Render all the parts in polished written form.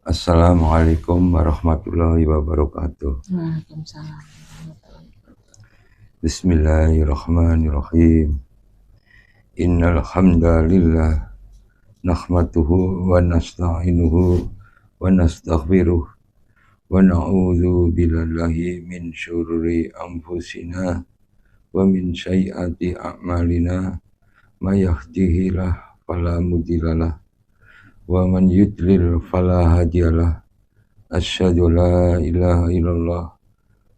Assalamualaikum warahmatullahi wabarakatuh. Waalaikumsalam. Bismillahirrahmanirrahim. Innal hamdalillah nahmaduhu wa nasta'inuhu wa nastaghfiruh wa na'udzu billahi min syururi anfusina wa min sayyiati a'malina may yahdihillahu fala mudhillalah wa man yudlil fala hadiyalah. Asyhadu la ilaha illallah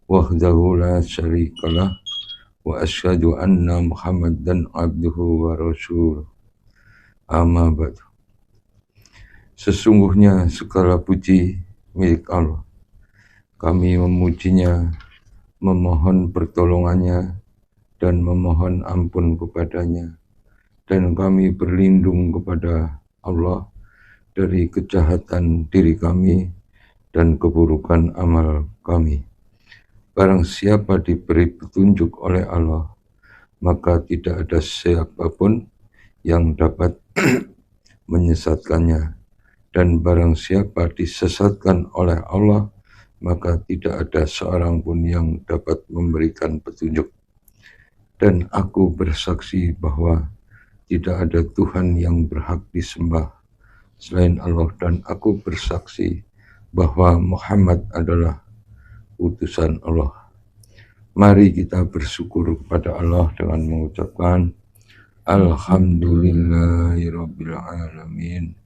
wahdahu la syarikalah wa asyhadu anna Muhammadan abduhu wa rasuluh. Amma ba'du. Sesungguhnya segala puji milik Allah. Kami memujinya, memohon pertolongannya, dan memohon ampun kepadanya. Dan kami berlindung kepada Allah dari kejahatan diri kami dan keburukan amal kami. Barang siapa diberi petunjuk oleh Allah, maka tidak ada siapapun yang dapat menyesatkannya. Dan barang siapa disesatkan oleh Allah, maka tidak ada seorang pun yang dapat memberikan petunjuk. Dan aku bersaksi bahwa tidak ada Tuhan yang berhak disembah selain Allah, dan aku bersaksi bahwa Muhammad adalah utusan Allah. Mari kita bersyukur kepada Allah dengan mengucapkan Alhamdulillahirabbil alamin.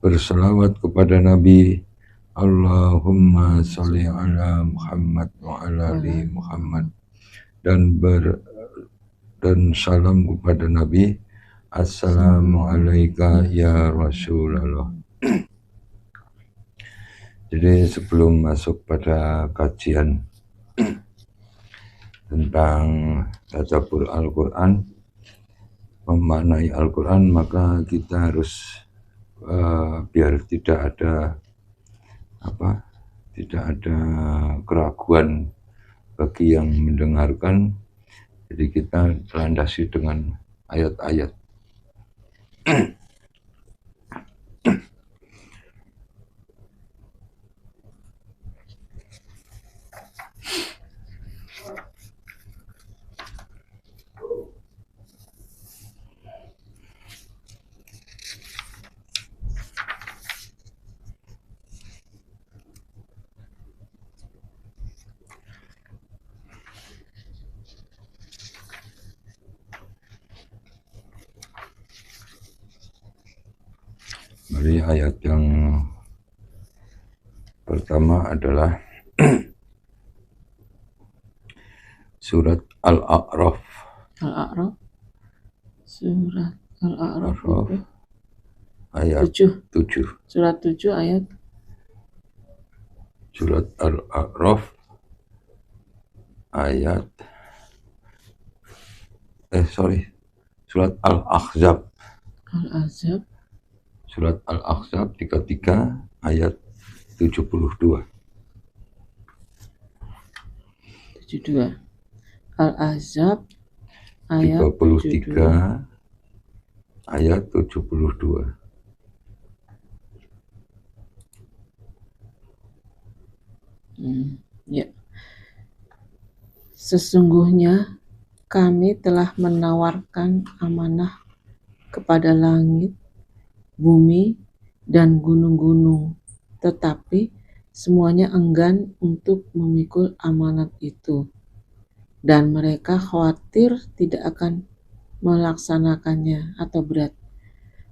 Berselawat kepada Nabi, Allahumma sholli ala Muhammad wa ala ali Muhammad, dan salam kepada Nabi, Assalamualaikum ya Rasulullah. Jadi sebelum masuk pada kajian tentang tadabbur Al-Quran, memaknai Al-Quran, maka kita harus biar tidak ada keraguan bagi yang mendengarkan. Jadi kita landasi dengan ayat-ayat. Mari ayat yang pertama adalah surat Al-A'raf. Al-A'raf. Surat Al-A'raf itu ayat 7. 7. Surat 7 ayat. Surat Al-A'raf ayat Surat Al-Ahzab. Al-Ahzab. Surat Al-Ahzab 33 ayat 72. 72. Al-Ahzab ayat 33 ayat 72. Ya. Sesungguhnya kami telah menawarkan amanah kepada langit, bumi, dan gunung-gunung, tetapi semuanya enggan untuk memikul amanat itu, dan mereka khawatir tidak akan melaksanakannya atau berat.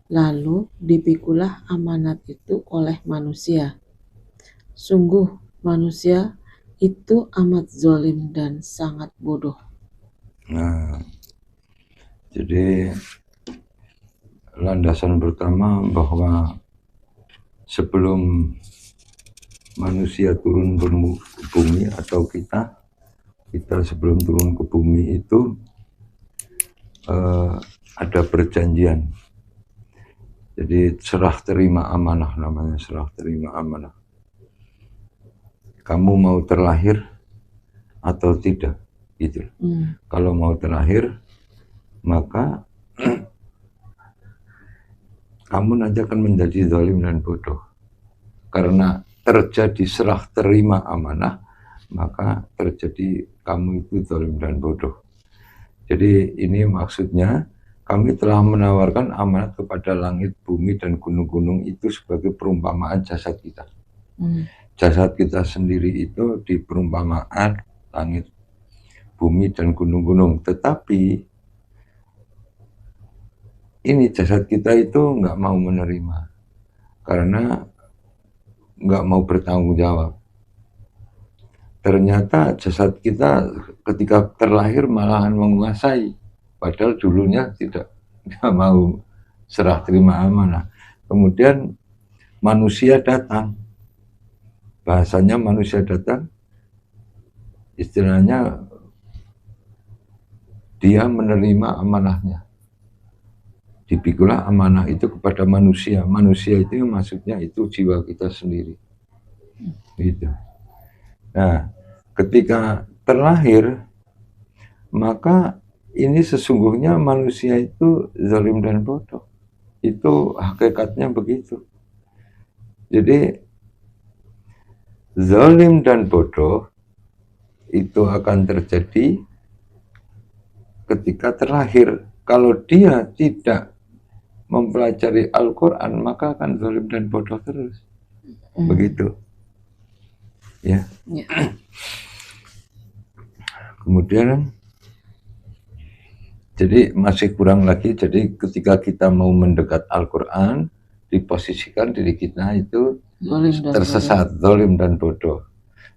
Lalu dipikulah amanat itu oleh manusia. Sungguh manusia itu amat zalim dan sangat bodoh. Nah, jadi landasan pertama bahwa sebelum manusia turun ke bumi, atau kita sebelum turun ke bumi itu ada perjanjian. Jadi serah terima amanah, namanya serah terima amanah. Kamu mau terlahir atau tidak, gitu. Kalau mau terlahir, maka kamu nanti akan menjadi zalim dan bodoh. karena terjadi serah terima amanah, maka terjadi kamu itu zalim dan bodoh. Jadi ini maksudnya, kami telah menawarkan amanat kepada langit, bumi, dan gunung-gunung itu sebagai perumpamaan jasad kita. Jasad kita sendiri itu di perumpamaan langit, bumi, dan gunung-gunung. Tetapi ini jasad kita itu nggak mau menerima, karena nggak mau bertanggung jawab. Ternyata jasad kita ketika terlahir malahan menguasai, padahal dulunya tidak mau serah terima amanah. Kemudian manusia datang, bahasanya manusia datang, istilahnya dia menerima amanahnya. Dipikulah amanah itu kepada manusia. Manusia itu maksudnya itu jiwa kita sendiri. Gitu. Nah, ketika terlahir, maka ini sesungguhnya manusia itu zalim dan bodoh. Itu hakikatnya begitu. Jadi zalim dan bodoh itu akan terjadi ketika terlahir. Kalau dia tidak mempelajari Al-Quran, maka akan zalim dan bodoh terus. Begitu. Ya. Kemudian jadi masih kurang lagi, jadi ketika kita mau mendekat Al-Quran, diposisikan diri kita itu tersesat, zalim dan bodoh.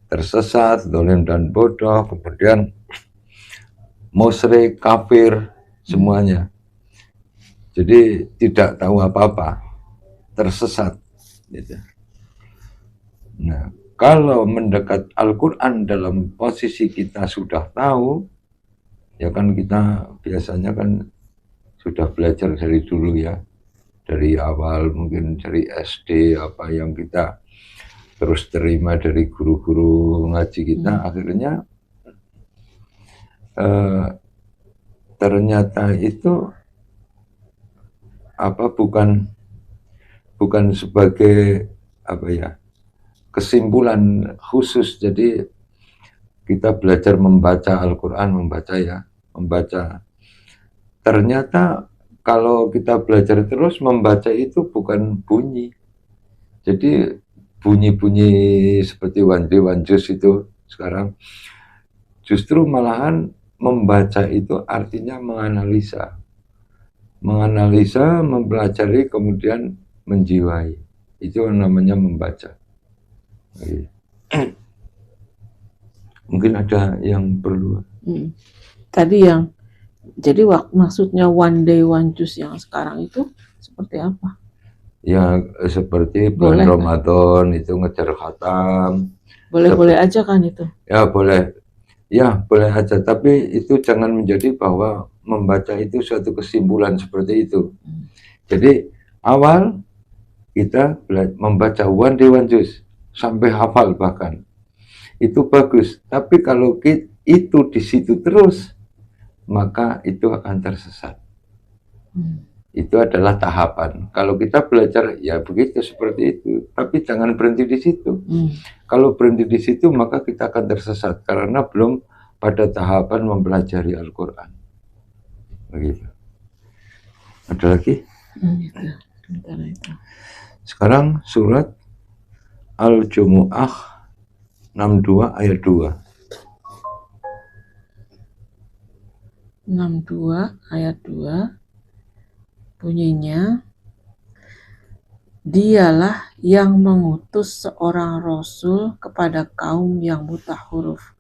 Tersesat, zalim dan bodoh, kemudian musyrik, kafir, semuanya. Jadi tidak tahu apa-apa, tersesat. Gitu. Nah, kalau mendekat Al-Quran dalam posisi kita sudah tahu, ya kan kita biasanya kan sudah belajar dari dulu ya, dari awal mungkin dari SD, apa yang kita terus terima dari guru-guru ngaji kita, akhirnya ternyata itu apa bukan sebagai apa ya, kesimpulan khusus. Jadi kita belajar membaca Al-Quran, membaca. Ternyata kalau kita belajar terus membaca itu bukan bunyi. Jadi bunyi-bunyi seperti wanjus itu sekarang justru malahan membaca itu artinya menganalisa. Menganalisa, mempelajari, kemudian menjiwai. Itu namanya membaca. Mungkin ada yang perlu. Tadi yang jadi maksudnya one day one juice yang sekarang itu seperti apa? Ya seperti bulan Ramadan kan? Itu ngejar khatam. Boleh aja kan itu? Ya boleh. Ya boleh aja. Tapi itu jangan menjadi bahwa membaca itu suatu kesimpulan seperti itu. Jadi awal kita membaca one day one juice sampai hafal bahkan. Itu bagus, tapi kalau itu di situ terus, maka itu akan tersesat. Itu adalah tahapan. Kalau kita belajar ya begitu seperti itu, tapi jangan berhenti di situ. Kalau berhenti di situ, maka kita akan tersesat karena belum pada tahapan mempelajari Al-Quran. Begitu. Ada lagi? Sekarang surat Al-Jumu'ah 62 ayat 2. 62 ayat 2 bunyinya, dialah yang mengutus seorang rasul kepada kaum yang buta huruf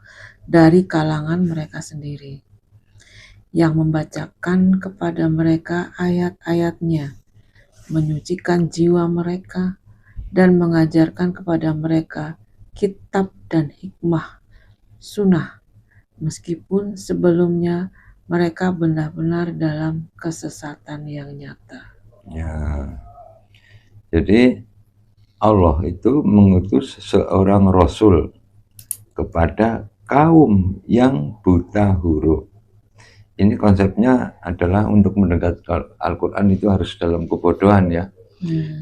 dari kalangan mereka sendiri, yang membacakan kepada mereka ayat-ayatnya, menyucikan jiwa mereka, dan mengajarkan kepada mereka kitab dan hikmah, sunnah, meskipun sebelumnya mereka benar-benar dalam kesesatan yang nyata. Ya, jadi Allah itu mengutus seorang Rasul kepada kaum yang buta huruf. Ini konsepnya adalah untuk mendekat Al-Quran itu harus dalam kebodohan ya.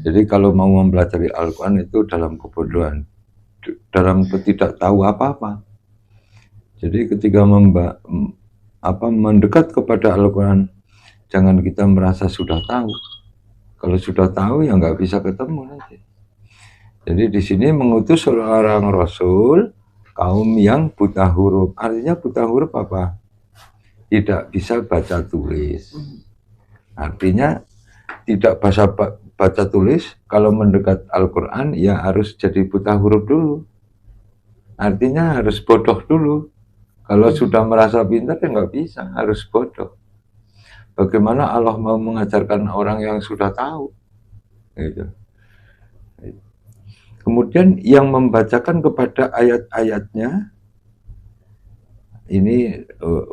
Jadi kalau mau mempelajari Al-Quran itu dalam kebodohan, dalam tidak tahu apa-apa. Jadi ketika mendekat kepada Al-Quran, jangan kita merasa sudah tahu. Kalau sudah tahu ya nggak bisa ketemu nanti. Jadi di sini mengutus seorang Rasul kaum yang buta huruf. Artinya buta huruf apa? Tidak bisa baca tulis. Artinya tidak bisa baca tulis, kalau mendekat Al-Quran ya harus jadi buta huruf dulu. Artinya harus bodoh dulu. Kalau sudah merasa pintar ya nggak bisa, harus bodoh. Bagaimana Allah mau mengajarkan orang yang sudah tahu? Gitu. Kemudian yang membacakan kepada ayat-ayatnya, ini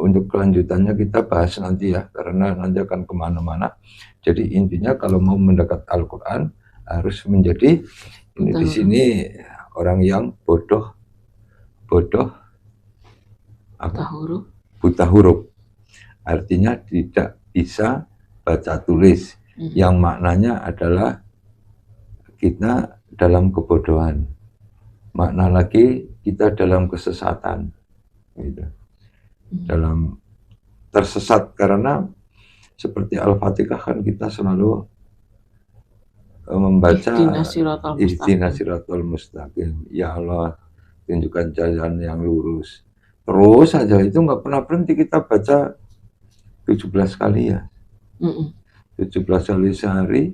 untuk kelanjutannya kita bahas nanti ya, karena nanti akan kemana-mana. Jadi intinya kalau mau mendekat Al-Quran harus menjadi ini di sini orang yang bodoh buta huruf. Artinya tidak bisa baca tulis. Yang maknanya adalah kita dalam kebodohan. Makna lagi kita dalam kesesatan. Gitu. Dalam tersesat karena seperti Al-Fatihah kan kita selalu membaca Ihdinas Siratal Mustaqim. Ya Allah, tunjukkan jalan yang lurus. Terus saja itu nggak pernah berhenti kita baca 17 kali ya. 17 kali sehari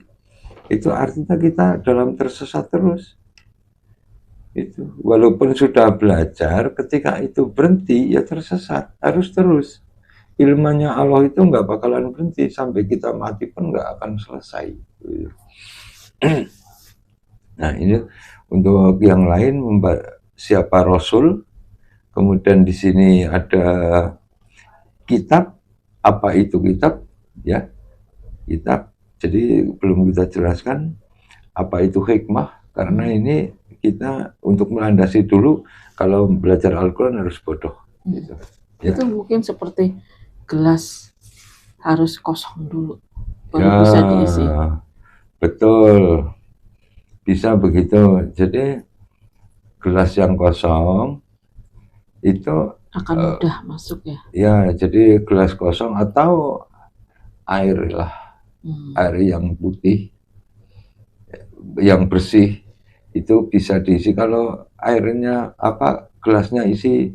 itu artinya kita dalam tersesat terus. Itu walaupun sudah belajar, ketika itu berhenti ya tersesat, harus terus. Ilmunya Allah itu nggak bakalan berhenti sampai kita mati pun nggak akan selesai. Nah ini untuk yang lain, siapa Rasul, kemudian di sini ada kitab. Apa itu kitab? Ya, kitab. Jadi belum kita jelaskan apa itu hikmah, karena ini kita untuk melandasi dulu kalau belajar Al-Quran harus bodoh. Gitu. Ya. Itu mungkin seperti gelas harus kosong dulu baru bisa diisi. Betul, bisa begitu. Jadi gelas yang kosong itu akan mudah masuk ya. Ya, jadi gelas kosong atau air lah, air yang putih, yang bersih itu bisa diisi. Kalau airnya gelasnya isi,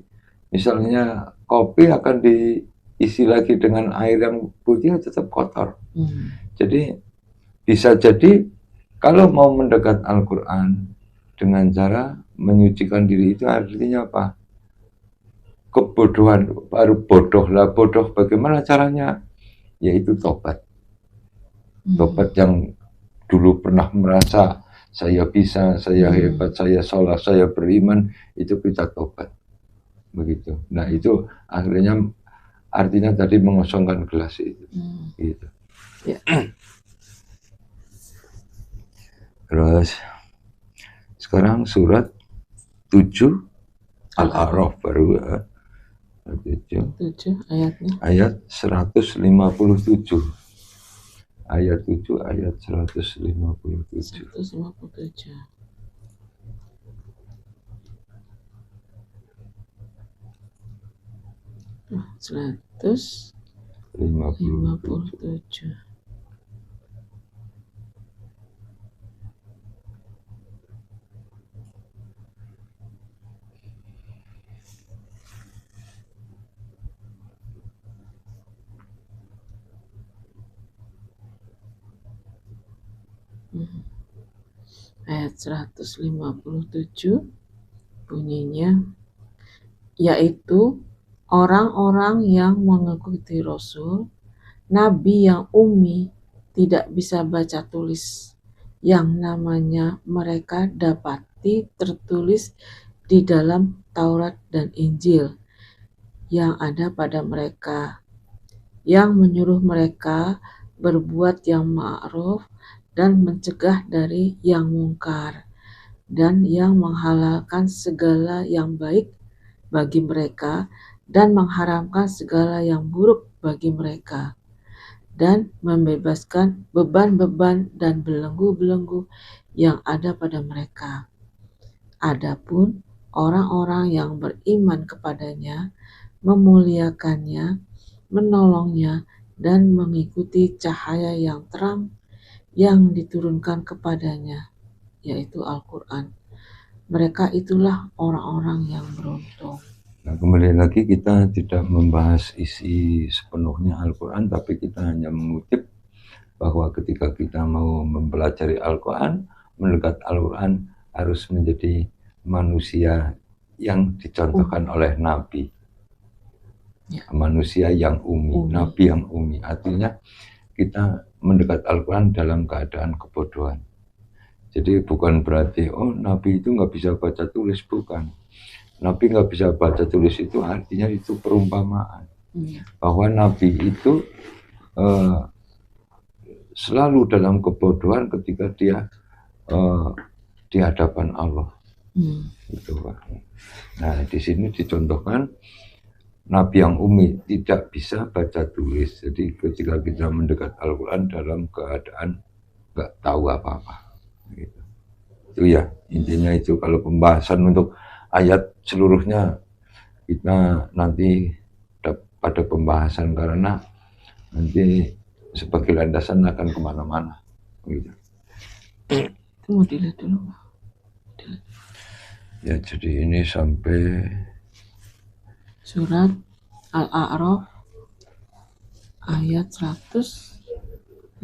misalnya kopi akan diisi lagi dengan air yang putih tetap kotor. Jadi bisa jadi kalau mau mendekat Al-Quran dengan cara menyucikan diri itu artinya apa? Kebodohan, baru bodoh lah. Bodoh bagaimana caranya? Yaitu tobat. Tobat yang dulu pernah merasa saya bisa, saya hebat, saya sholat, saya beriman, itu kita tobat. Begitu. Nah itu akhirnya artinya tadi mengosongkan gelas itu. Gitu. Ya. Terus sekarang surat 7 Al-A'raf baru 7 ayatnya. Ayat 157. Ayat 7 ayat 157. 157. Nah, 157. Ayat 157 bunyinya, yaitu orang-orang yang mengikuti Rasul, Nabi yang ummi, tidak bisa baca tulis, yang namanya mereka dapati tertulis di dalam Taurat dan Injil yang ada pada mereka, yang menyuruh mereka berbuat yang ma'ruf dan mencegah dari yang mungkar, dan yang menghalalkan segala yang baik bagi mereka dan mengharamkan segala yang buruk bagi mereka, dan membebaskan beban-beban dan belenggu-belenggu yang ada pada mereka. Adapun orang-orang yang beriman kepadanya, memuliakannya, menolongnya, dan mengikuti cahaya yang terang yang diturunkan kepadanya, yaitu Al-Quran. Mereka itulah orang-orang yang beruntung. Nah, kembali lagi kita tidak membahas isi sepenuhnya Al-Quran, tapi kita hanya mengutip bahwa ketika kita mau mempelajari Al-Quran, mendekat Al-Quran harus menjadi manusia yang dicontohkan oleh Nabi. Ya. Manusia yang umi, Nabi yang umi. Artinya kita mendekat Al-Quran dalam keadaan kebodohan. Jadi bukan berarti, oh Nabi itu nggak bisa baca tulis, bukan. Nabi nggak bisa baca tulis itu artinya itu perumpamaan. Bahwa Nabi itu selalu dalam kebodohan ketika dia di hadapan Allah. Gitu, Pak. Nah, di sini dicontohkan Nabi yang umi tidak bisa baca tulis. Jadi ketika kita mendekat Al-Quran dalam keadaan nggak tahu apa-apa. Gitu. Itu ya, intinya itu. Kalau pembahasan untuk ayat seluruhnya kita nanti pada pembahasan, karena nanti sebagai landasan akan kemana-mana. Gitu. Itu mau dilihat dulu. Ya, jadi ini sampai surat Al-A'raf ayat 157.